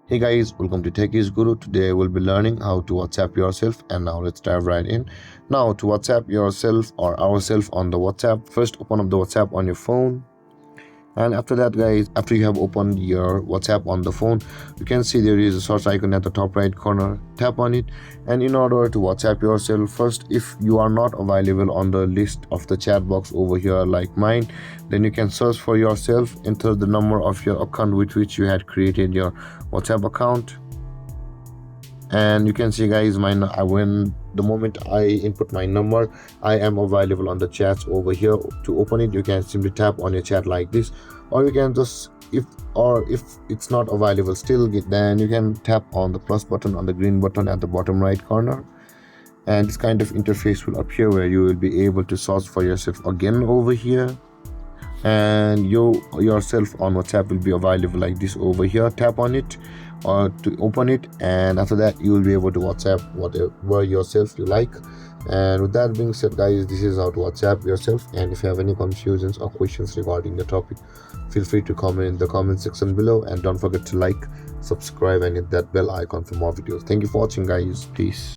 Hey guys, welcome to Tech is Guru. Today we'll be learning how to WhatsApp yourself, and now let's dive right in. Now to WhatsApp yourself or ourselves on the WhatsApp, first open up the WhatsApp on your phone. And after that, guys, after you have opened your WhatsApp on the phone, you can see there is a search icon at the top right corner. Tap on it, and in order to WhatsApp yourself, first, if you are not available on the list of the chat box over here like mine, then you can search for yourself, enter the number of your account with which you had created your WhatsApp account, and you can see, guys, when the moment I input my number, I am available on the chats over here. To open it, you can simply tap on your chat like this, or you can just if it's not available still, then you can tap on the plus button on the green button at the bottom right corner, and this kind of interface will appear where you will be able to search for yourself again over here, and yourself on WhatsApp will be available like this over here. Tap on it or to open it, and after that you will be able to WhatsApp whatever yourself you like. And with that being said, guys, this is how to WhatsApp yourself. And if you have any confusions or questions regarding the topic, feel free to comment in the comment section below, and don't forget to like, subscribe, and hit that bell icon for more videos. Thank you for watching, guys. Peace.